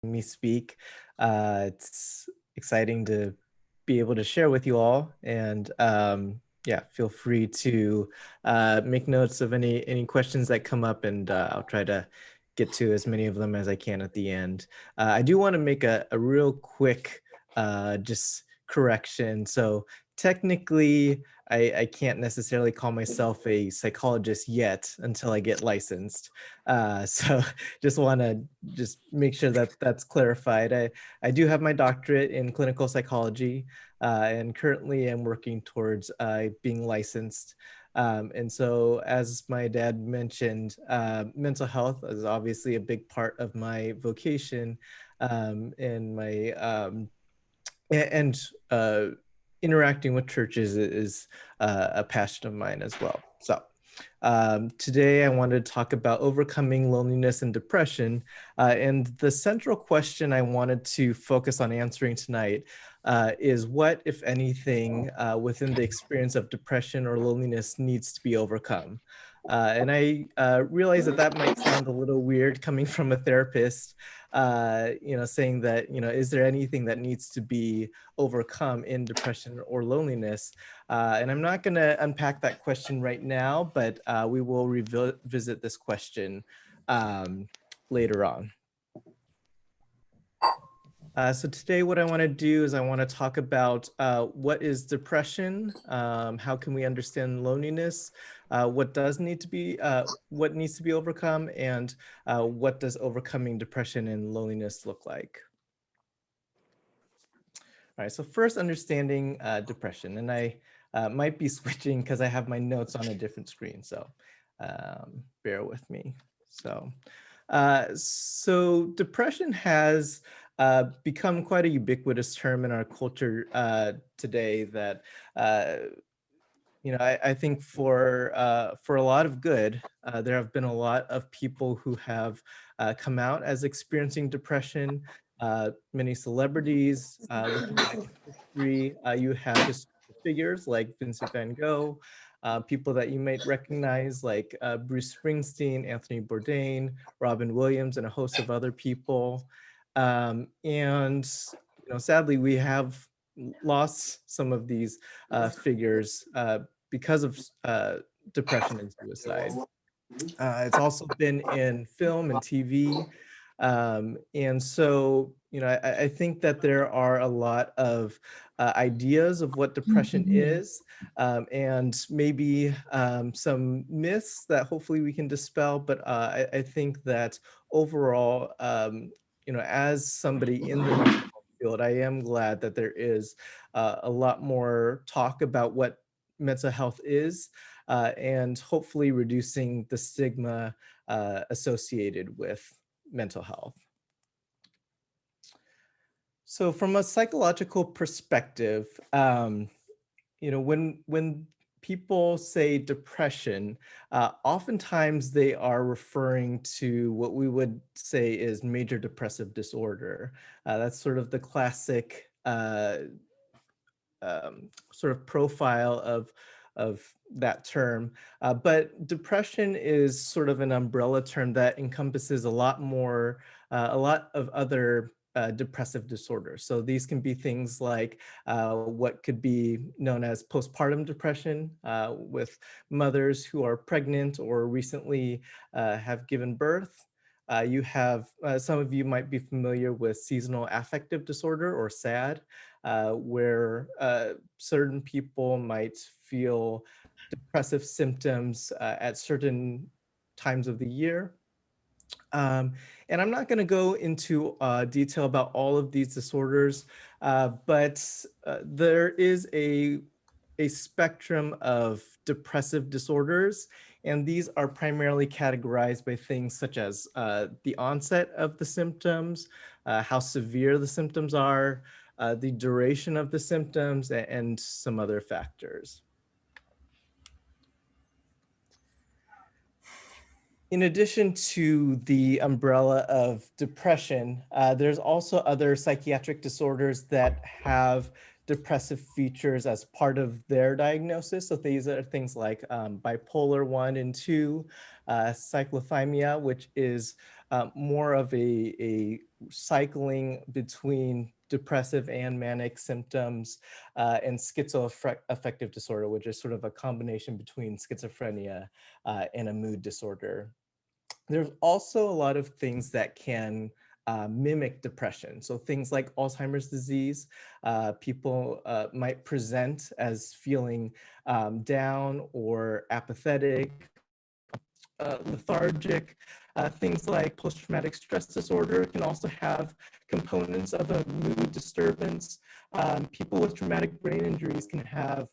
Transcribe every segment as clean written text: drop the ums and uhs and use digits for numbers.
me speak. It's exciting to be able to share with you all, and yeah, feel free to make notes of any questions that come up, and I'll try to get to as many of them as I can at the end. I do want to make a real quick just correction. So technically, I can't necessarily call myself a psychologist yet until I get licensed. So just want to just make sure that that's clarified. I do have my doctorate in clinical psychology, and currently I'm working towards being licensed. And so, as my dad mentioned, mental health is obviously a big part of my vocation, and my and interacting with churches is a passion of mine as well. So today I wanted to talk about overcoming loneliness and depression. And the central question I wanted to focus on answering tonight is what, if anything, within the experience of depression or loneliness needs to be overcome. And I realize that that might sound a little weird coming from a therapist, saying that, is there anything that needs to be overcome in depression or loneliness? And I'm not going to unpack that question right now, but we will revisit this question later on. So today what I want to do is I want to talk about what is depression, how can we understand loneliness, what needs to be overcome, and what does overcoming depression and loneliness look like. All right, so first understanding depression, and I might be switching because I have my notes on a different screen, so bear with me. So depression has become quite a ubiquitous term in our culture today that, I think for a lot of good, there have been a lot of people who have come out as experiencing depression. Many celebrities, looking back in history, you have historical figures like Vincent van Gogh, people that you might recognize like Bruce Springsteen, Anthony Bourdain, Robin Williams, and a host of other people. And sadly, we have lost some of these figures because of depression and suicide. It's also been in film and TV. And so, I think that there are a lot of ideas of what depression is, and maybe some myths that hopefully we can dispel. But I think that overall, as somebody in the mental health field, I am glad that there is a lot more talk about what mental health is, and hopefully reducing the stigma associated with mental health. So from a psychological perspective, when people say depression, oftentimes they are referring to what we would say is major depressive disorder. That's sort of the classic sort of profile of that term. But depression is sort of an umbrella term that encompasses a lot of other depressive disorders. So these can be things like what could be known as postpartum depression, with mothers who are pregnant or recently have given birth. You have, some of you might be familiar with seasonal affective disorder, or SAD, where certain people might feel depressive symptoms at certain times of the year. And I'm not going to go into detail about all of these disorders, but there is a spectrum of depressive disorders, and these are primarily categorized by things such as the onset of the symptoms, how severe the symptoms are, the duration of the symptoms, and some other factors. In addition to the umbrella of depression, there's also other psychiatric disorders that have depressive features as part of their diagnosis. So these are things like bipolar 1 and 2, cyclothymia, which is more of a cycling between depressive and manic symptoms, and schizoaffective disorder, which is sort of a combination between schizophrenia and a mood disorder. There's also a lot of things that can mimic depression. So things like Alzheimer's disease, people might present as feeling down or apathetic, lethargic. Things like post-traumatic stress disorder can also have components of a mood disturbance. People with traumatic brain injuries can have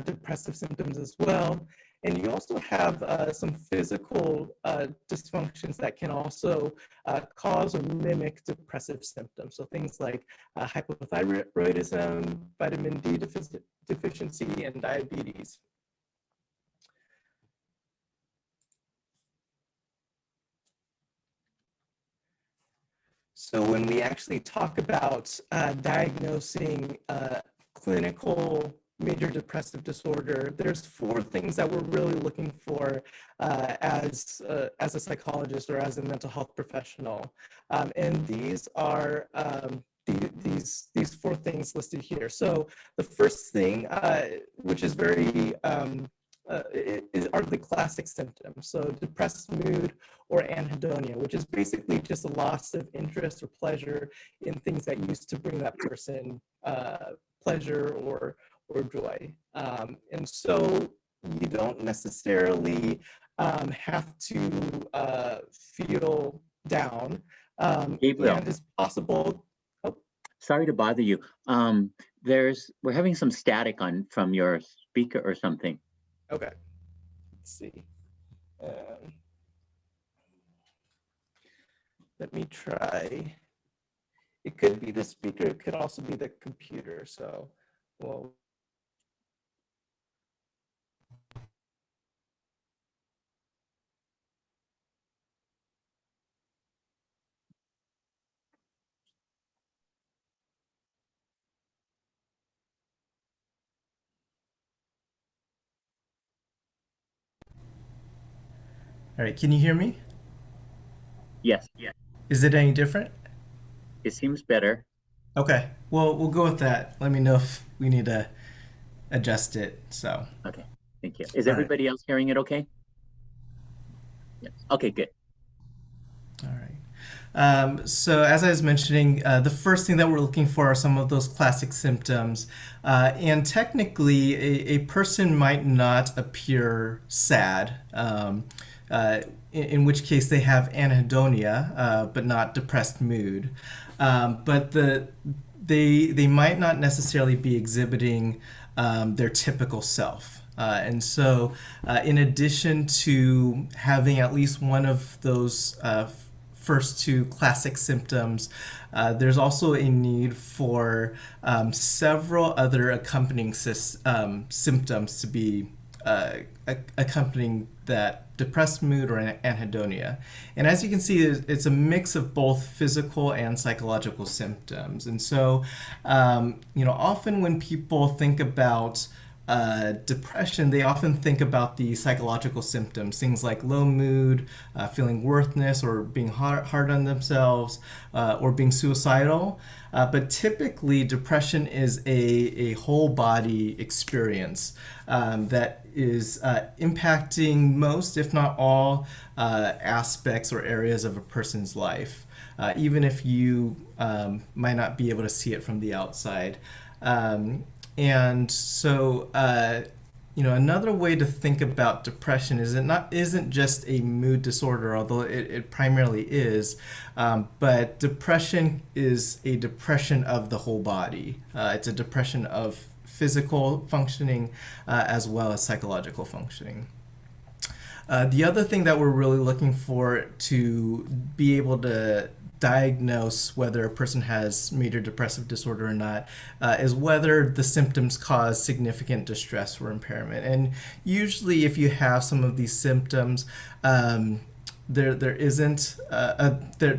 depressive symptoms as well. And you also have some physical dysfunctions that can also cause or mimic depressive symptoms. So things like hypothyroidism, vitamin D deficiency, and diabetes. So when we actually talk about diagnosing clinical major depressive disorder, there's 4 things that we're really looking for as a psychologist or as a mental health professional. And these are these 4 things listed here. So the first thing, which is very are the classic symptoms. So depressed mood or anhedonia, which is basically just a loss of interest or pleasure in things that used to bring that person pleasure or joy. And so you don't necessarily have to feel down. Gabe Lowe. And it's possible. Oh. Sorry to bother you. We're having some static from your speaker or something. Okay, let's see. Let me try. It could be the speaker, it could also be the computer. So, well. All right, can you hear me? Yes, yeah. Is it any different? It seems better. Okay, well, we'll go with that. Let me know if we need to adjust it. So, Okay, thank you. Is all right. everybody else hearing it okay? Yes. Okay, good. All right. So as I was mentioning, the first thing that we're looking for are some of those classic symptoms. And technically, a person might not appear sad, in which case they have anhedonia, but not depressed mood. But they might not necessarily be exhibiting their typical self. And so, in addition to having at least one of those first 2 classic symptoms, there's also a need for several other accompanying symptoms to be accompanying that depressed mood or anhedonia. And as you can see, it's a mix of both physical and psychological symptoms. And so, often when people think about depression, they often think about the psychological symptoms, things like low mood, feeling worthless, or being hard on themselves, or being suicidal. But typically, depression is a whole body experience that is impacting most, if not all, aspects or areas of a person's life, even if you might not be able to see it from the outside. And so, another way to think about depression is isn't just a mood disorder, although it primarily is, but depression is a depression of the whole body. It's a depression of physical functioning as well as psychological functioning. The other thing that we're really looking for to be able to diagnose whether a person has major depressive disorder or not is whether the symptoms cause significant distress or impairment. And usually, if you have some of these symptoms, there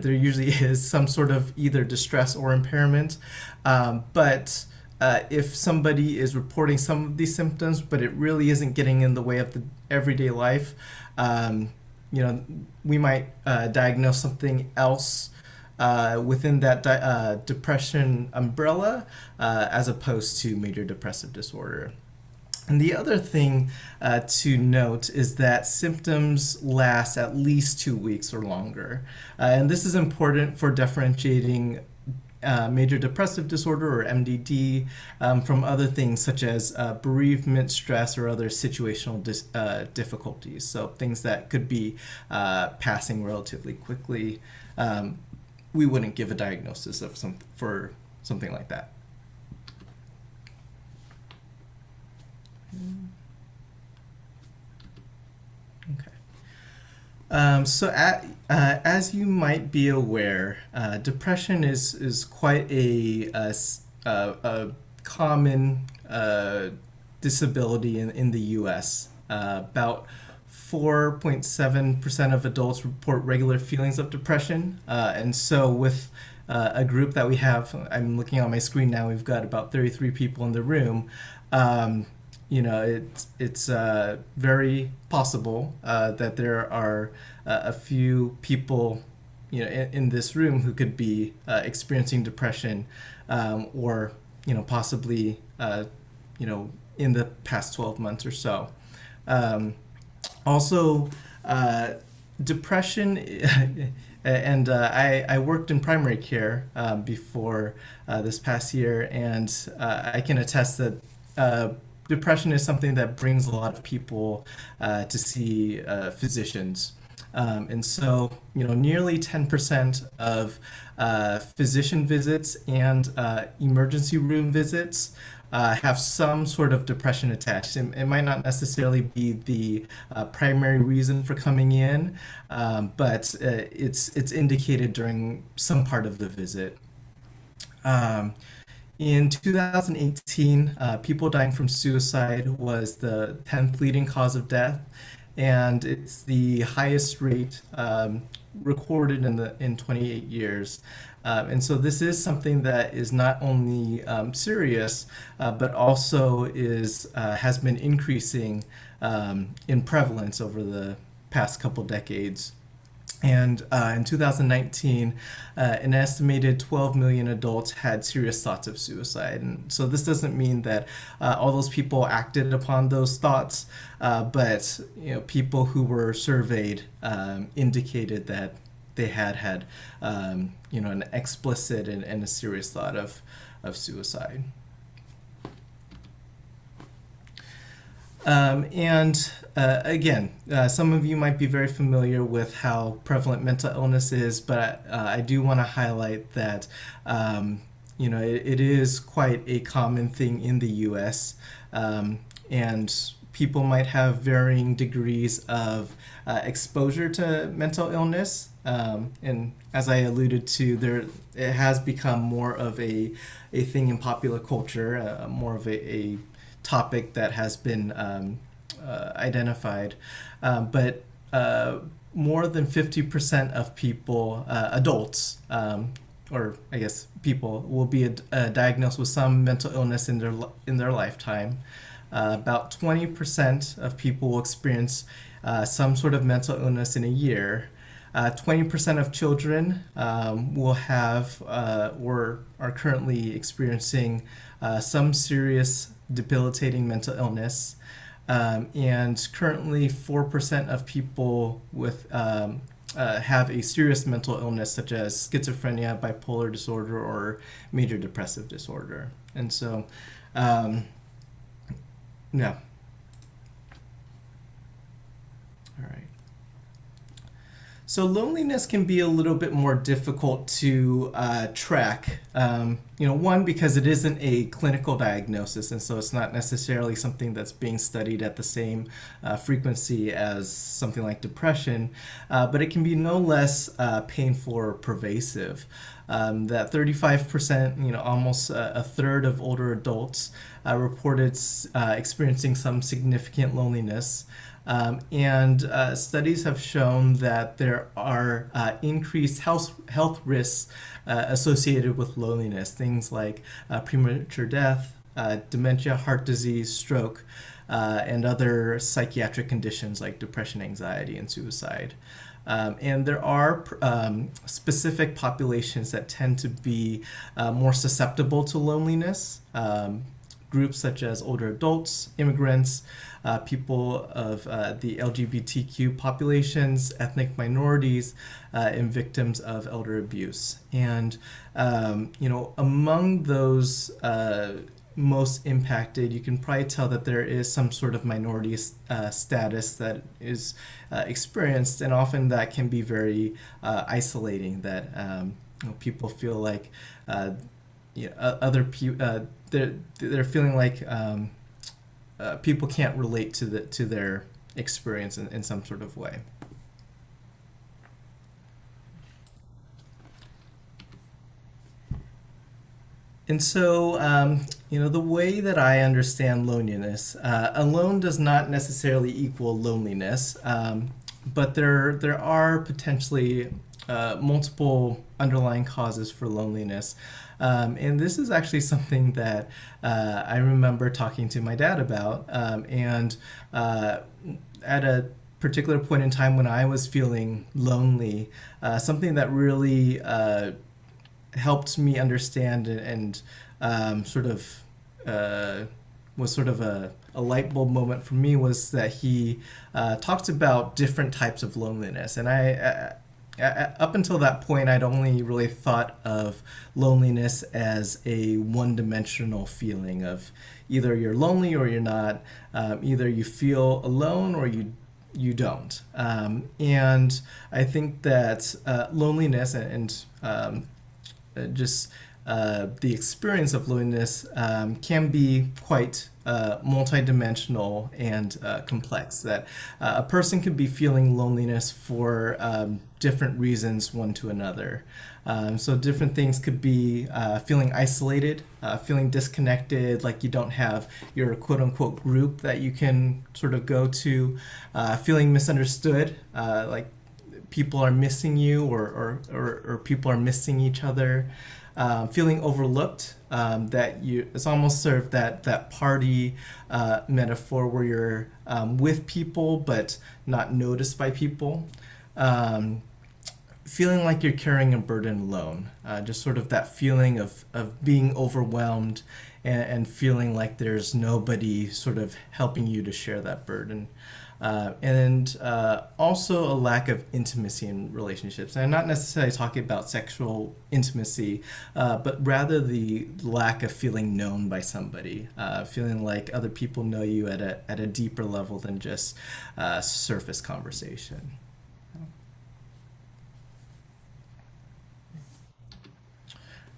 usually is some sort of either distress or impairment, but if somebody is reporting some of these symptoms, but it really isn't getting in the way of the everyday life, we might diagnose something else within that depression umbrella as opposed to major depressive disorder. And the other thing to note is that symptoms last at least 2 weeks or longer. And this is important for differentiating major depressive disorder or MDD from other things such as bereavement, stress, or other situational difficulties. So things that could be passing relatively quickly. We wouldn't give a diagnosis of for something like that. Okay. As you might be aware, depression is quite a common disability in the U.S. About 4.7% of adults report regular feelings of depression. And so with a group that we have, I'm looking on my screen now, we've got about 33 people in the room. It's very possible that there are a few people, in this room who could be experiencing depression, or possibly, in the past 12 months or so. Also, depression, and I worked in primary care before this past year, and I can attest that depression is something that brings a lot of people to see physicians. And so, nearly 10% of physician visits and emergency room visits have some sort of depression attached. It might not necessarily be the primary reason for coming in, but it's indicated during some part of the visit. In 2018, people dying from suicide was the 10th leading cause of death, and it's the highest rate recorded in 28 years. And so this is something that is not only serious, but also has been increasing in prevalence over the past couple decades. And in 2019, an estimated 12 million adults had serious thoughts of suicide. And so this doesn't mean that all those people acted upon those thoughts, but people who were surveyed indicated that they had an explicit and a serious thought of suicide. Again, some of you might be very familiar with how prevalent mental illness is, but I do want to highlight that it is quite a common thing in the U.S. And people might have varying degrees of exposure to mental illness. And as I alluded to, it has become more of a thing in popular culture, more of a topic that has been identified, but more than 50% of people, adults, or I guess people, will be diagnosed with some mental illness in their lifetime. About 20% of people will experience some sort of mental illness in a year. 20% of children will have or are currently experiencing some serious debilitating mental illness, and currently 4% of people with have a serious mental illness such as schizophrenia, bipolar disorder, or major depressive disorder. And so, yeah. All right. So loneliness can be a little bit more difficult to track. One, because it isn't a clinical diagnosis, and so it's not necessarily something that's being studied at the same frequency as something like depression, but it can be no less painful or pervasive. That 35%, almost a third of older adults reported experiencing some significant loneliness. And studies have shown that there are increased health risks associated with loneliness, things like premature death, dementia, heart disease, stroke, and other psychiatric conditions like depression, anxiety, and suicide. And there are specific populations that tend to be more susceptible to loneliness. Groups such as older adults, immigrants, people of the LGBTQ populations, ethnic minorities, and victims of elder abuse. And, among those most impacted, you can probably tell that there is some sort of minority status that is experienced, and often that can be very isolating. That people feel like other people they're feeling like people can't relate to their experience in some sort of way. And so, the way that I understand loneliness, alone does not necessarily equal loneliness, but there are potentially multiple underlying causes for loneliness. And this is actually something that I remember talking to my dad about. And at a particular point in time when I was feeling lonely, something that really helped me understand and sort of was sort of a light bulb moment for me was that he talked about different types of loneliness. And up until that point, I'd only really thought of loneliness as a one-dimensional feeling of either you're lonely or you're not, either you feel alone or you don't. And I think that loneliness and just the experience of loneliness can be quite multidimensional and complex. That a person could be feeling loneliness for different reasons, one to another. So different things could be feeling isolated, feeling disconnected, like you don't have your quote unquote group that you can sort of go to, feeling misunderstood, like people are missing you or people are missing each other, feeling overlooked, that it's almost sort of that party metaphor where you're with people but not noticed by people. Feeling like you're carrying a burden alone, just sort of that feeling of being overwhelmed and feeling like there's nobody sort of helping you to share that burden. And also a lack of intimacy in relationships. And I'm not necessarily talking about sexual intimacy, but rather the lack of feeling known by somebody, feeling like other people know you at a deeper level than just surface conversation.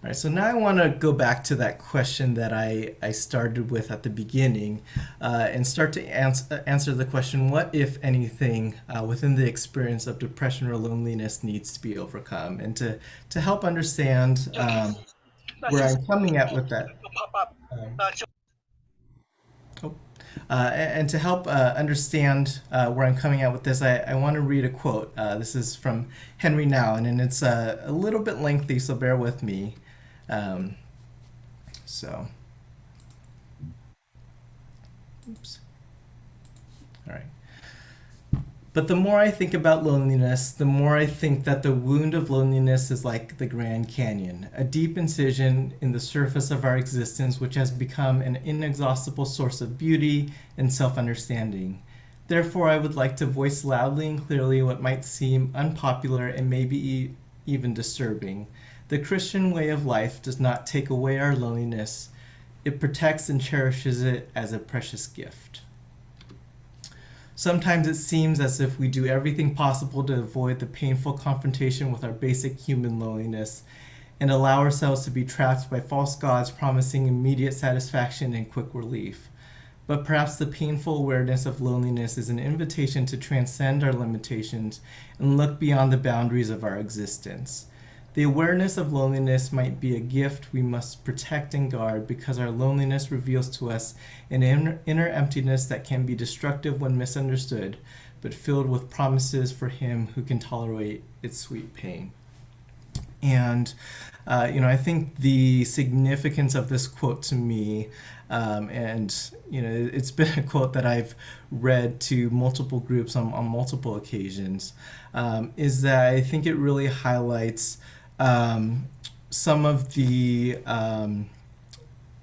All right, so now I want to go back to that question that I started with at the beginning and start to answer the question, what, if anything, within the experience of depression or loneliness needs to be overcome? And to help understand where I'm coming at with that. Oh, and to help understand where I'm coming at with this, I want to read a quote. This is from Henry Nouwen, and it's a little bit lengthy, so bear with me. Um, so, oops. All right. But the more I think about loneliness, the more I think that the wound of loneliness is like the Grand Canyon, a deep incision in the surface of our existence which has become an inexhaustible source of beauty and self-understanding. Therefore, I would like to voice loudly and clearly what might seem unpopular and maybe even disturbing. The Christian way of life does not take away our loneliness. It protects and cherishes it as a precious gift. Sometimes it seems as if we do everything possible to avoid the painful confrontation with our basic human loneliness and allow ourselves to be trapped by false gods promising immediate satisfaction and quick relief. But perhaps the painful awareness of loneliness is an invitation to transcend our limitations and look beyond the boundaries of our existence. The awareness of loneliness might be a gift we must protect and guard because our loneliness reveals to us an inner emptiness that can be destructive when misunderstood, but filled with promises for him who can tolerate its sweet pain. And, I think the significance of this quote to me, and, it's been a quote that I've read to multiple groups on multiple occasions, is that I think it really highlights some of the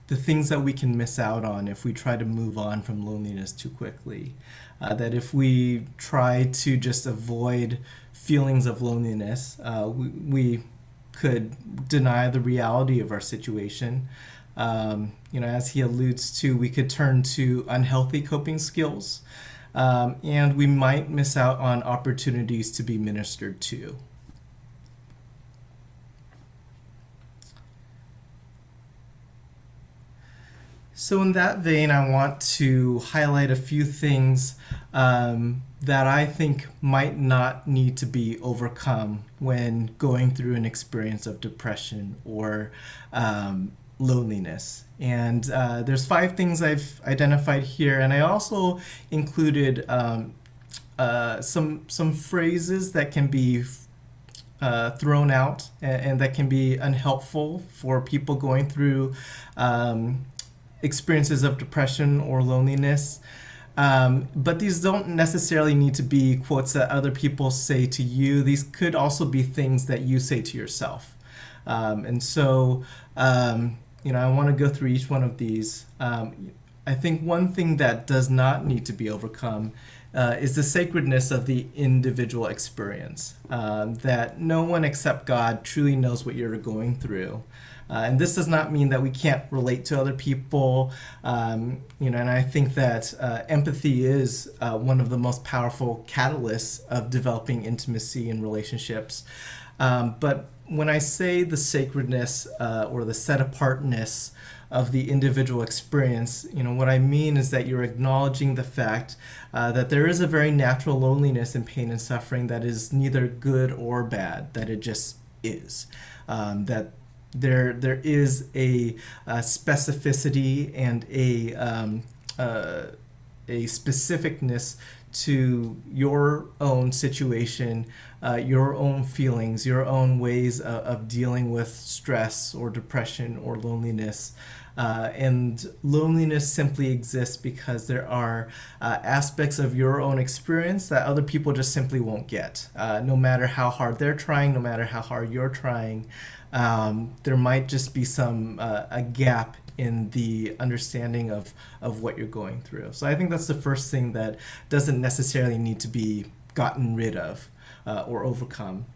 things that we can miss out on if we try to move on from loneliness too quickly. That if we try to just avoid feelings of loneliness, we could deny the reality of our situation. As he alludes to, we could turn to unhealthy coping skills, and we might miss out on opportunities to be ministered to. So, in that vein, I want to highlight a few things that I think might not need to be overcome when going through an experience of depression or loneliness. And there's 5 things I've identified here, and I also included some phrases that can be thrown out and that can be unhelpful for people going through experiences of depression or loneliness. But these don't necessarily need to be quotes that other people say to you. These could also be things that you say to yourself. And so, I want to go through each one of these. I think one thing that does not need to be overcome is the sacredness of the individual experience. That no one except God truly knows what you're going through. And this does not mean that we can't relate to other people. And I think that empathy is one of the most powerful catalysts of developing intimacy in relationships. But when I say the sacredness or the set apartness of the individual experience, what I mean is that you're acknowledging the fact that there is a very natural loneliness and pain and suffering that is neither good or bad, that it just is. That there is a specificity and a specificness to your own situation, your own feelings, your own ways of dealing with stress or depression or loneliness. And loneliness simply exists because there are aspects of your own experience that other people just simply won't get. No matter how hard they're trying, no matter how hard you're trying, there might just be a gap in the understanding of what you're going through. So I think that's the first thing that doesn't necessarily need to be gotten rid of or overcome.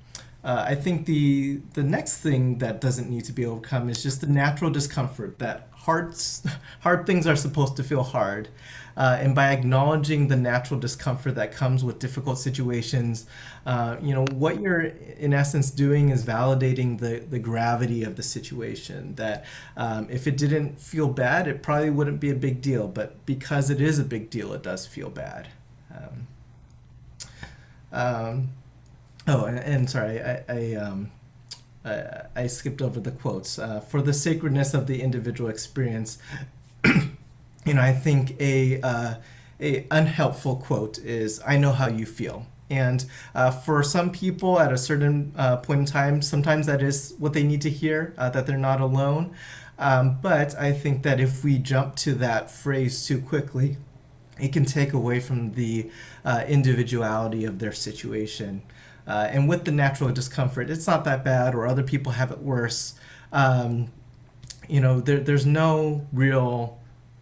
I think the next thing that doesn't need to be overcome is just the natural discomfort that hard things are supposed to feel hard. And by acknowledging the natural discomfort that comes with difficult situations, what you're in essence doing is validating the gravity of the situation. That if it didn't feel bad, it probably wouldn't be a big deal. But because it is a big deal, it does feel bad. Um, oh, and sorry, I skipped over the quotes. For the sacredness of the individual experience, I think a unhelpful quote is, "I know how you feel." And for some people at a certain point in time, sometimes that is what they need to hear, that they're not alone. But I think that if we jump to that phrase too quickly, it can take away from the individuality of their situation. And with the natural discomfort, it's not that bad, or other people have it worse. There's no real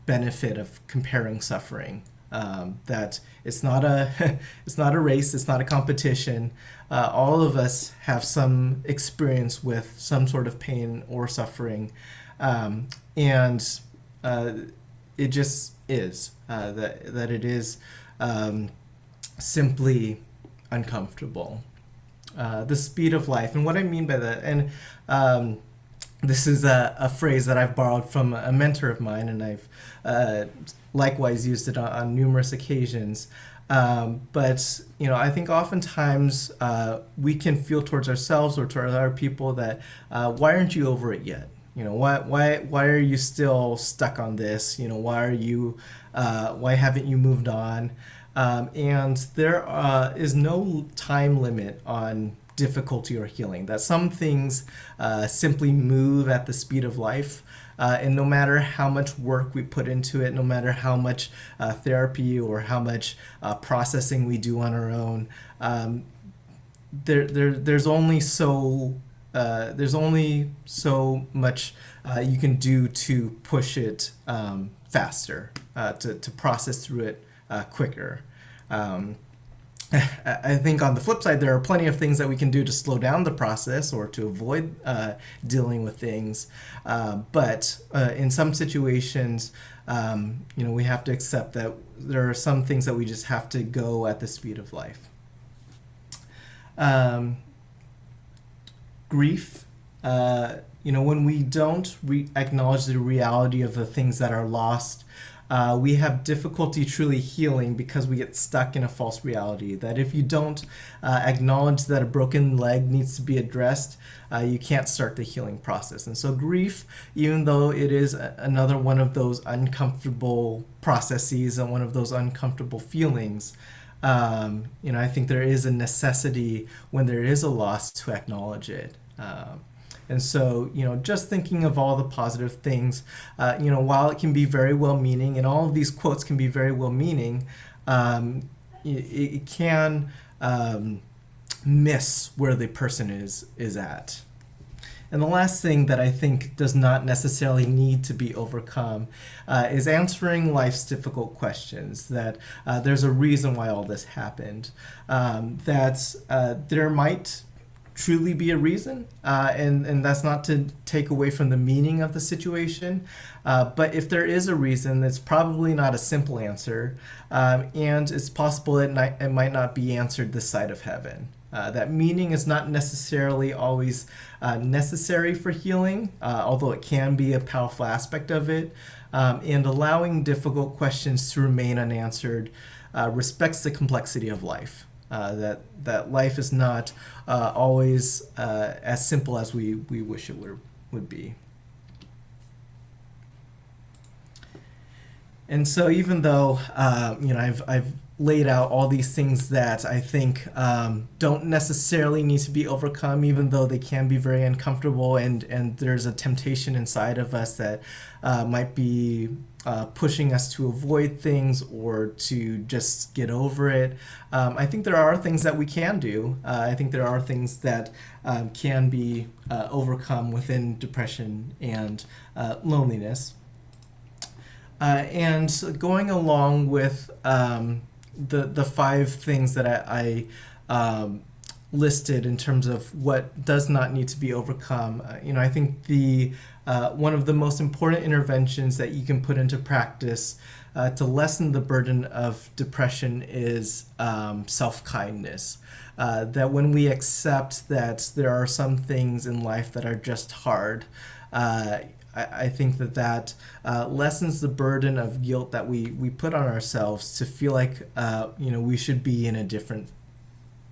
benefit of comparing suffering. That it's not a it's not a race, it's not a competition. All of us have some experience with some sort of pain or suffering, and it just is that it is simply uncomfortable. The speed of life, and what I mean by that, and this is a phrase that I've borrowed from a mentor of mine, and I've likewise used it on numerous occasions. But I think oftentimes we can feel towards ourselves or towards other people that why aren't you over it yet? Why are you still stuck on this? Why haven't you moved on? And there is no time limit on difficulty or healing, that some things simply move at the speed of life. And no matter how much work we put into it, no matter how much therapy or how much processing we do on our own, there's only so much you can do to push it faster, to process through it quicker. I think on the flip side, there are plenty of things that we can do to slow down the process or to avoid dealing with things. But in some situations, we have to accept that there are some things that we just have to go at the speed of life. Grief, when we don't acknowledge the reality of the things that are lost, we have difficulty truly healing because we get stuck in a false reality. That if you don't acknowledge that a broken leg needs to be addressed, you can't start the healing process. And so grief, even though it is another one of those uncomfortable processes and one of those uncomfortable feelings, I think there is a necessity when there is a loss to acknowledge it. And so, just thinking of all the positive things, while it can be very well-meaning, and all of these quotes can be very well-meaning, it can miss where the person is at. And the last thing that I think does not necessarily need to be overcome is answering life's difficult questions, that there's a reason why all this happened, that there might truly be a reason, and that's not to take away from the meaning of the situation, but if there is a reason, it's probably not a simple answer, and it's possible it might not be answered this side of heaven. That meaning is not necessarily always necessary for healing, although it can be a powerful aspect of it, and allowing difficult questions to remain unanswered respects the complexity of life. That life is not always as simple as we wish it would be. And so even though I've laid out all these things that I think don't necessarily need to be overcome, even though they can be very uncomfortable, and there's a temptation inside of us that might be pushing us to avoid things or to just get over it. I think there are things that we can do. I think there are things that can be overcome within depression and loneliness. And going along with the 5 things that I listed in terms of what does not need to be overcome, I think the one of the most important interventions that you can put into practice to lessen the burden of depression is self-kindness. That when we accept that there are some things in life that are just hard, I think that lessens the burden of guilt that we put on ourselves to feel like we should be in a different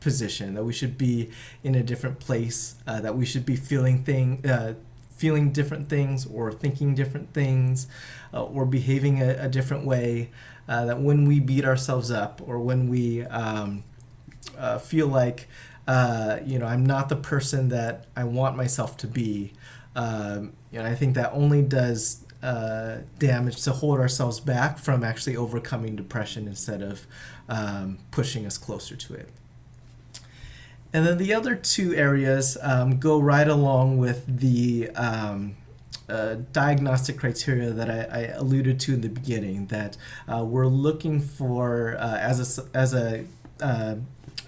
position, that we should be in a different place, that we should be feeling different things or thinking different things, or behaving a different way. That when we beat ourselves up, or when we feel like I'm not the person that I want myself to be, I think that only does damage to hold ourselves back from actually overcoming depression instead of pushing us closer to it. And then the other 2 areas go right along with the diagnostic criteria that I alluded to in the beginning, that we're looking for as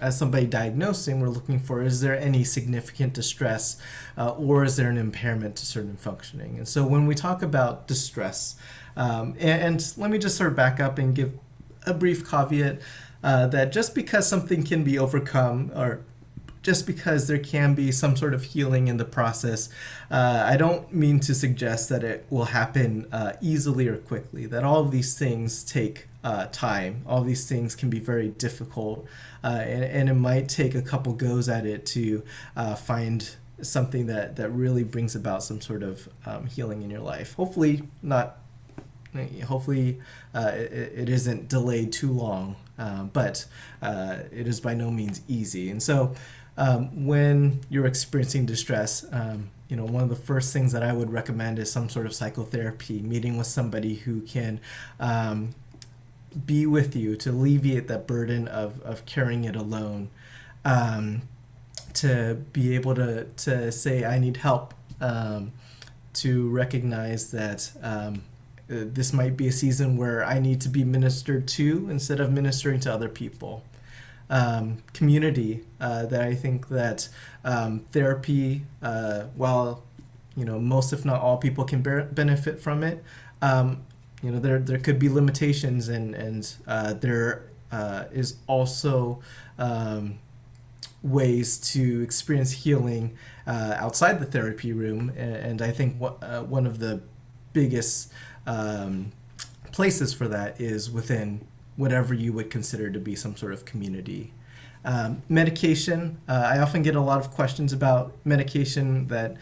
somebody diagnosing, we're looking for, is there any significant distress or is there an impairment to certain functioning? And so when we talk about distress, and let me just sort of back up and give a brief caveat that just because something can be overcome, or just because there can be some sort of healing in the process, I don't mean to suggest that it will happen easily or quickly, that all of these things take time. All of these things can be very difficult, and it might take a couple goes at it to find something that really brings about some sort of healing in your life. Hopefully not. Hopefully it isn't delayed too long, but it is by no means easy. And so when you're experiencing distress, one of the first things that I would recommend is some sort of psychotherapy, meeting with somebody who can be with you to alleviate that burden of carrying it alone, to be able to say, I need help, to recognize that this might be a season where I need to be ministered to instead of ministering to other people. Community, that I think that therapy, while most if not all people can benefit from it, there could be limitations, and there is also ways to experience healing outside the therapy room, and I think one of the biggest places for that is within whatever you would consider to be some sort of community. Medication, I often get a lot of questions about medication, that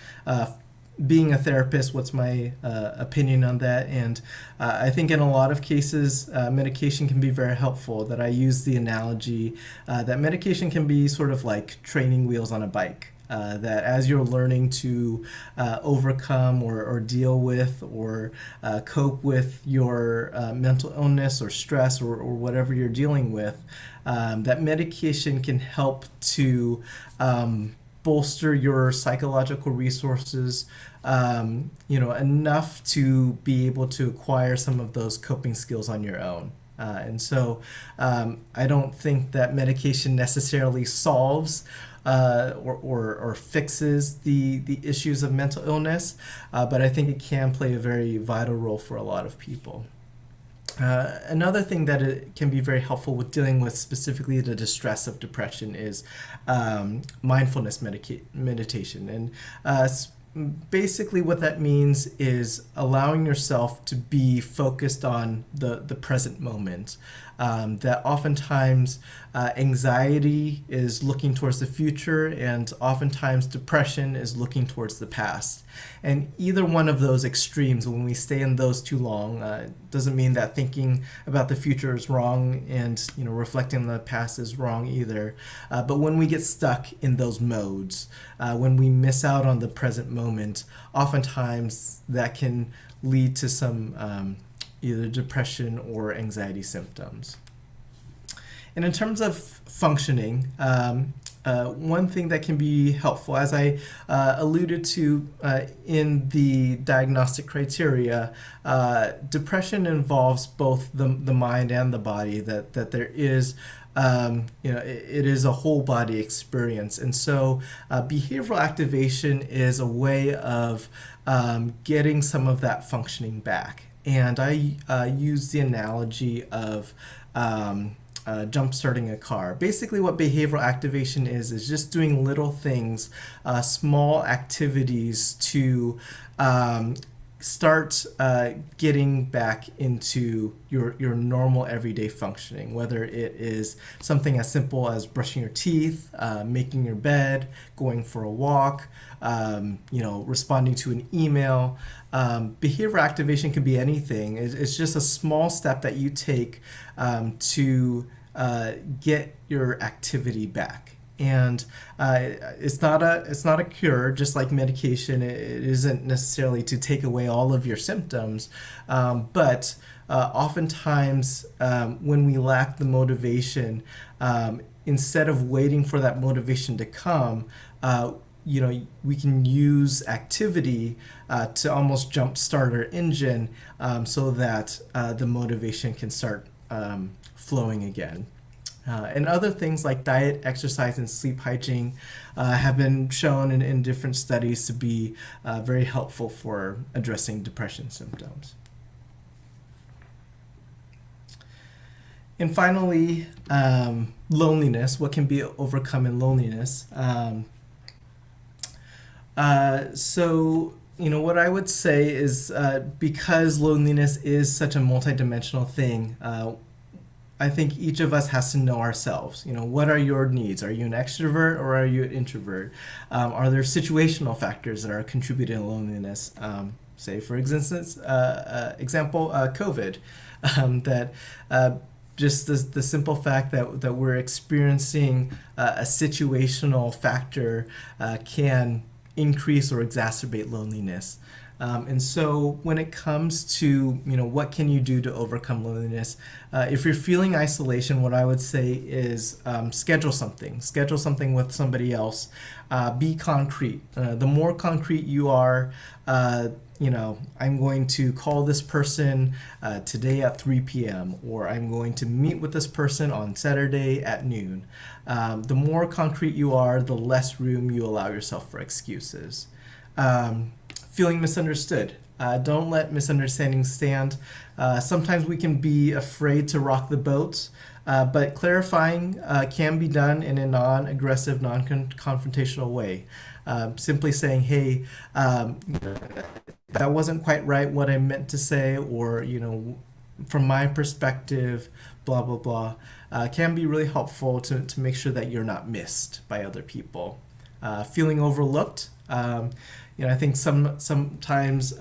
being a therapist, what's my opinion on that? And I think in a lot of cases, medication can be very helpful. That I use the analogy that medication can be sort of like training wheels on a bike. That as you're learning to overcome or deal with or cope with your mental illness or stress or whatever you're dealing with, that medication can help to bolster your psychological resources, enough to be able to acquire some of those coping skills on your own. And so I don't think that medication necessarily solves or fixes the issues of mental illness, but I think it can play a very vital role for a lot of people. Another thing that it can be very helpful with dealing with specifically the distress of depression is mindfulness meditation. And basically what that means is allowing yourself to be focused on the present moment. That oftentimes anxiety is looking towards the future, and oftentimes depression is looking towards the past. And either one of those extremes, when we stay in those too long, doesn't mean that thinking about the future is wrong, and reflecting on the past is wrong either. But when we get stuck in those modes, when we miss out on the present moment, oftentimes that can lead to some either depression or anxiety symptoms. And in terms of functioning, one thing that can be helpful, as I alluded to in the diagnostic criteria, depression involves both the mind and the body, that there is it is a whole body experience. And so behavioral activation is a way of getting some of that functioning back. And I use the analogy of jump starting a car. Basically what behavioral activation is just doing little things, small activities to start getting back into your normal everyday functioning, whether it is something as simple as brushing your teeth, making your bed, going for a walk, responding to an email. Behavioral activation can be anything. It's just a small step that you take to get your activity back. And it's not a cure, just like medication. It isn't necessarily to take away all of your symptoms, but oftentimes when we lack the motivation, instead of waiting for that motivation to come, we can use activity to almost jumpstart our engine, so that the motivation can start flowing again. And other things like diet, exercise, and sleep hygiene have been shown in different studies to be very helpful for addressing depression symptoms. And finally, loneliness. What can be overcome in loneliness? What I would say is because loneliness is such a multidimensional thing, I think each of us has to know ourselves. What are your needs? Are you an extrovert or are you an introvert? Are there situational factors that are contributing to loneliness? Say, for instance, example, COVID, that just the simple fact that we're experiencing a situational factor can increase or exacerbate loneliness. And so when it comes to, what can you do to overcome loneliness? If you're feeling isolation, what I would say is schedule something with somebody else. Be concrete. The more concrete you are, I'm going to call this person today at 3 p.m. or I'm going to meet with this person on Saturday at noon. The more concrete you are, the less room you allow yourself for excuses. Feeling misunderstood. Don't let misunderstandings stand. Sometimes we can be afraid to rock the boat, but clarifying can be done in a non-aggressive, non-confrontational way. Simply saying, hey, that wasn't quite right what I meant to say, or, from my perspective, blah, blah, blah, can be really helpful to make sure that you're not missed by other people. Feeling overlooked. I think sometimes,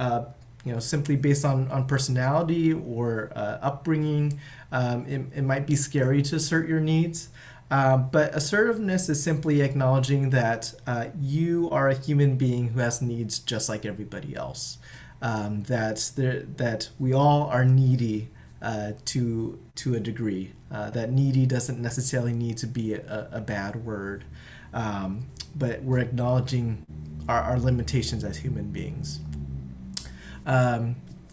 simply based on personality or upbringing, it might be scary to assert your needs. But assertiveness is simply acknowledging that you are a human being who has needs just like everybody else. That we all are needy to a degree. That needy doesn't necessarily need to be a bad word, but we're acknowledging our limitations as human beings.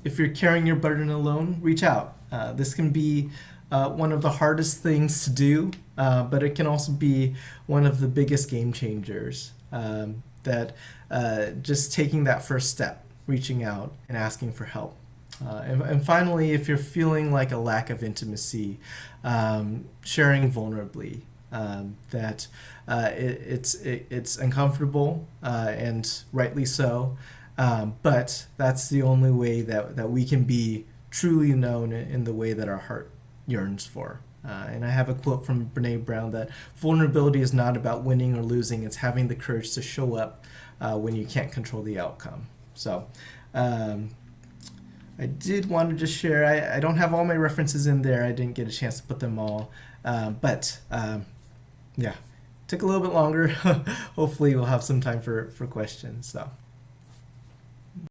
If you're carrying your burden alone, reach out. This can be one of the hardest things to do, but it can also be one of the biggest game changers. That just taking that first step, reaching out and asking for help. And finally, if you're feeling like a lack of intimacy, sharing vulnerably. That it's uncomfortable, and rightly so, but that's the only way that we can be truly known in the way that our heart yearns for. And I have a quote from Brene Brown that vulnerability is not about winning or losing, it's having the courage to show up when you can't control the outcome. So I did want to just share, I don't have all my references in there, I didn't get a chance to put them all, but yeah, took a little bit longer. Hopefully we'll have some time for questions. So